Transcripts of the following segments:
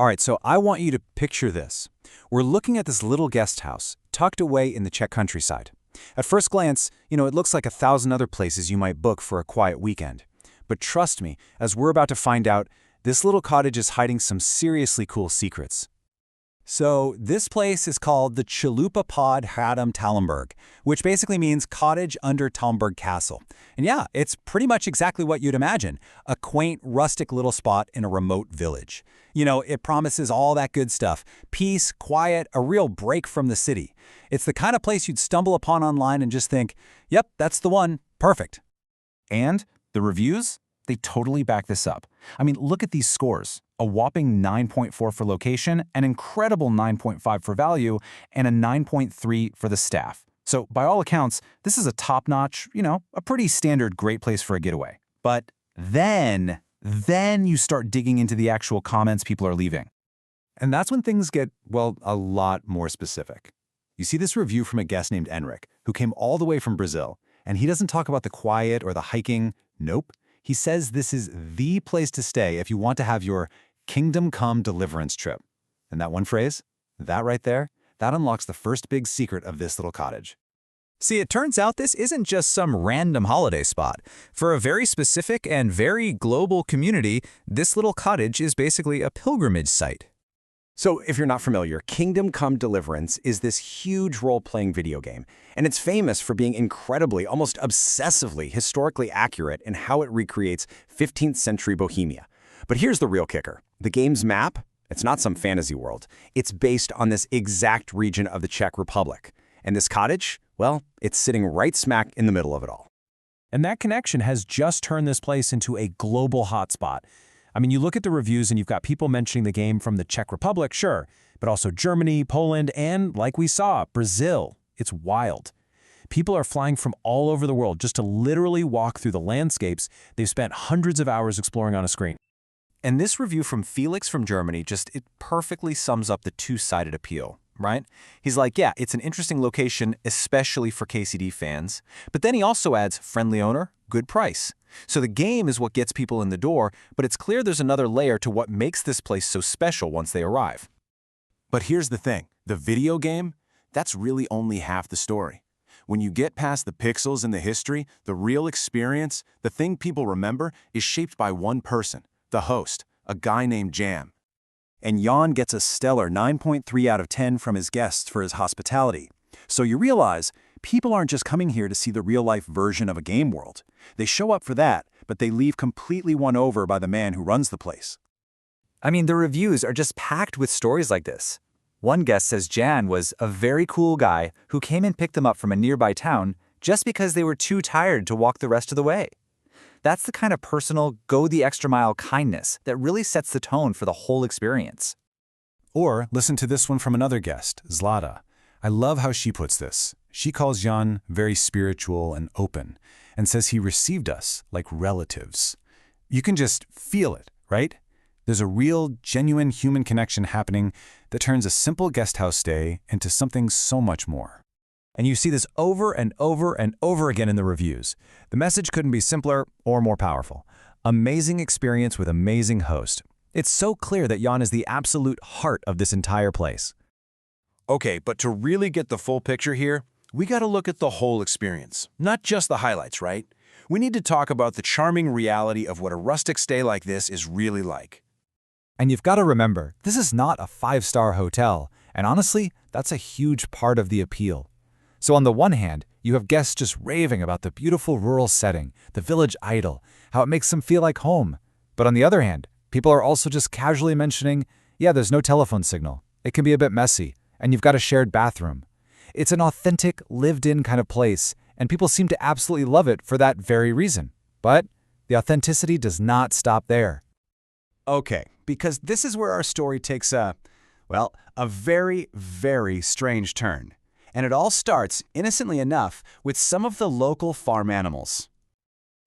All right, so I want you to picture this. We're looking at this little guest house, tucked away in the Czech countryside. At first glance, it looks like 1,000 other places you might book for a quiet weekend. But trust me, as we're about to find out, this little cottage is hiding some seriously cool secrets. So this place is called the Chalupa pod Hradem Talmberg, which basically means cottage under Talmberk Castle. And yeah, it's pretty much exactly what you'd imagine, a quaint, rustic little spot in a remote village. It promises all that good stuff, peace, quiet, a real break from the city. It's the kind of place you'd stumble upon online and just think, yep, that's the one, perfect. And the reviews? They totally back this up. I mean, look at these scores. A whopping 9.4 for location, an incredible 9.5 for value, and a 9.3 for the staff. So by all accounts, this is a top-notch, a pretty standard great place for a getaway. But then you start digging into the actual comments people are leaving. And that's when things get, well, a lot more specific. You see this review from a guest named Enric, who came all the way from Brazil, and he doesn't talk about the quiet or the hiking. Nope. He says this is the place to stay if you want to have your Kingdom Come Deliverance trip. And that one phrase, that right there, that unlocks the first big secret of this little cottage. See, it turns out this isn't just some random holiday spot. For a very specific and very global community, this little cottage is basically a pilgrimage site. So if you're not familiar, Kingdom Come Deliverance is this huge role-playing video game, and it's famous for being incredibly, almost obsessively, historically accurate in how it recreates 15th century Bohemia. But here's the real kicker. The game's map, it's not some fantasy world. It's based on this exact region of the Czech Republic. And this cottage, well, it's sitting right smack in the middle of it all. And that connection has just turned this place into a global hotspot. I mean, you look at the reviews and you've got people mentioning the game from the Czech Republic, sure, but also Germany, Poland, and, like we saw, Brazil. It's wild. People are flying from all over the world just to literally walk through the landscapes they've spent hundreds of hours exploring on a screen. And this review from Felix from Germany it perfectly sums up the two-sided appeal, right? He's like, yeah, it's an interesting location, especially for KCD fans. But then he also adds friendly owner, good price. So the game is what gets people in the door, but it's clear there's another layer to what makes this place so special once they arrive. But here's the thing, the video game, that's really only half the story. When you get past the pixels and the history, the real experience, the thing people remember is shaped by one person, the host, a guy named Jam. And Jan gets a stellar 9.3 out of 10 from his guests for his hospitality. So you realize, people aren't just coming here to see the real-life version of a game world. They show up for that, but they leave completely won over by the man who runs the place. I mean, the reviews are just packed with stories like this. One guest says Jan was a very cool guy who came and picked them up from a nearby town just because they were too tired to walk the rest of the way. That's the kind of personal, go-the-extra-mile kindness that really sets the tone for the whole experience. Or listen to this one from another guest, Zlata. I love how she puts this. She calls Jan very spiritual and open, and says he received us like relatives. You can just feel it, right? There's a real, genuine human connection happening that turns a simple guest house stay into something so much more. And you see this over and over and over again in the reviews. The message couldn't be simpler or more powerful. Amazing experience with amazing host. It's so clear that Jan is the absolute heart of this entire place. Okay, but to really get the full picture here, we gotta look at the whole experience, not just the highlights, right? We need to talk about the charming reality of what a rustic stay like this is really like. And you've got to remember, this is not a 5-star hotel, and honestly, that's a huge part of the appeal. So on the one hand, you have guests just raving about the beautiful rural setting, the village idyll, how it makes them feel like home. But on the other hand, people are also just casually mentioning, yeah, there's no telephone signal. It can be a bit messy, and you've got a shared bathroom. It's an authentic, lived-in kind of place, and people seem to absolutely love it for that very reason. But the authenticity does not stop there. Okay, because this is where our story takes a very, very strange turn. And it all starts, innocently enough, with some of the local farm animals.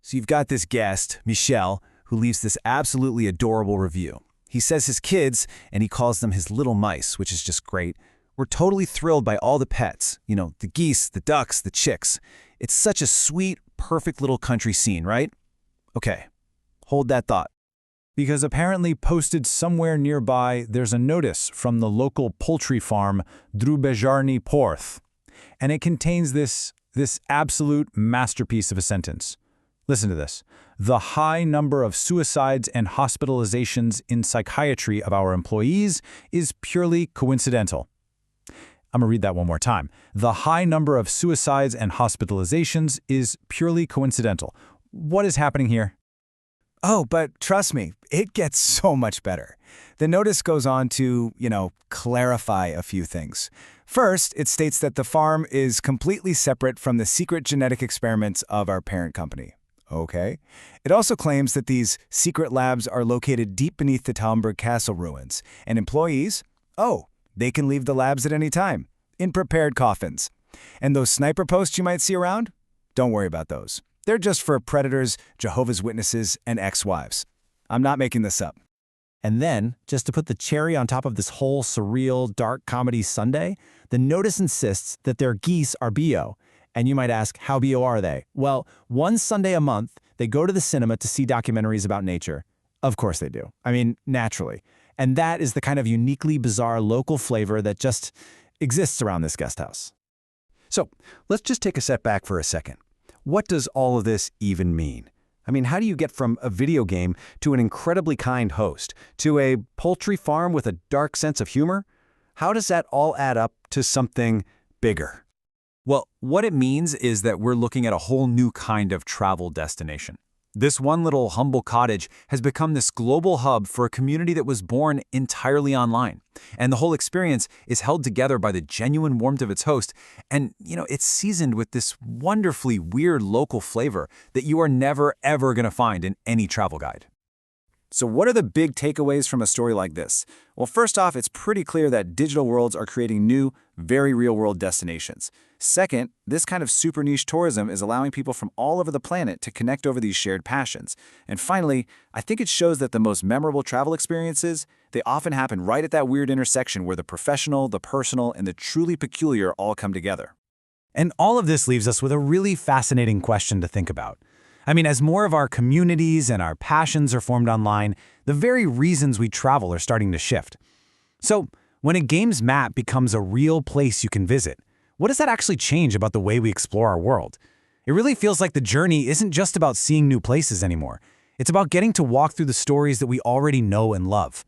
So you've got this guest, Michel, who leaves this absolutely adorable review. He says his kids, and he calls them his little mice, which is just great, were totally thrilled by all the pets. The geese, the ducks, the chicks. It's such a sweet, perfect little country scene, right? Okay, hold that thought. Because apparently posted somewhere nearby, there's a notice from the local poultry farm Drubejarny Porth, and it contains this absolute masterpiece of a sentence. Listen to this. The high number of suicides and hospitalizations in psychiatry of our employees is purely coincidental. I'm going to read that one more time. The high number of suicides and hospitalizations is purely coincidental. What is happening here? Oh, but trust me, it gets so much better. The notice goes on to, clarify a few things. First, it states that the farm is completely separate from the secret genetic experiments of our parent company. Okay. It also claims that these secret labs are located deep beneath the Talmberk Castle ruins, and employees, they can leave the labs at any time, in prepared coffins. And those sniper posts you might see around? Don't worry about those. They're just for predators, Jehovah's Witnesses, and ex-wives. I'm not making this up. And then, just to put the cherry on top of this whole surreal, dark comedy sundae, the notice insists that their geese are bio. And you might ask, how bio are they? Well, one Sunday a month, they go to the cinema to see documentaries about nature. Of course they do. I mean, naturally. And that is the kind of uniquely bizarre local flavor that just exists around this guest house. So, let's just take a step back for a second. What does all of this even mean? I mean, how do you get from a video game to an incredibly kind host, to a poultry farm with a dark sense of humor? How does that all add up to something bigger? Well, what it means is that we're looking at a whole new kind of travel destination. This one little humble cottage has become this global hub for a community that was born entirely online. And the whole experience is held together by the genuine warmth of its host. And, it's seasoned with this wonderfully weird local flavor that you are never, ever going to find in any travel guide. So what are the big takeaways from a story like this? Well, first off, it's pretty clear that digital worlds are creating new, very real-world destinations. Second, this kind of super niche tourism is allowing people from all over the planet to connect over these shared passions. And finally, I think it shows that the most memorable travel experiences, they often happen right at that weird intersection where the professional, the personal, and the truly peculiar all come together. And all of this leaves us with a really fascinating question to think about. I mean, as more of our communities and our passions are formed online, the very reasons we travel are starting to shift. So, when a game's map becomes a real place you can visit, what does that actually change about the way we explore our world? It really feels like the journey isn't just about seeing new places anymore. It's about getting to walk through the stories that we already know and love.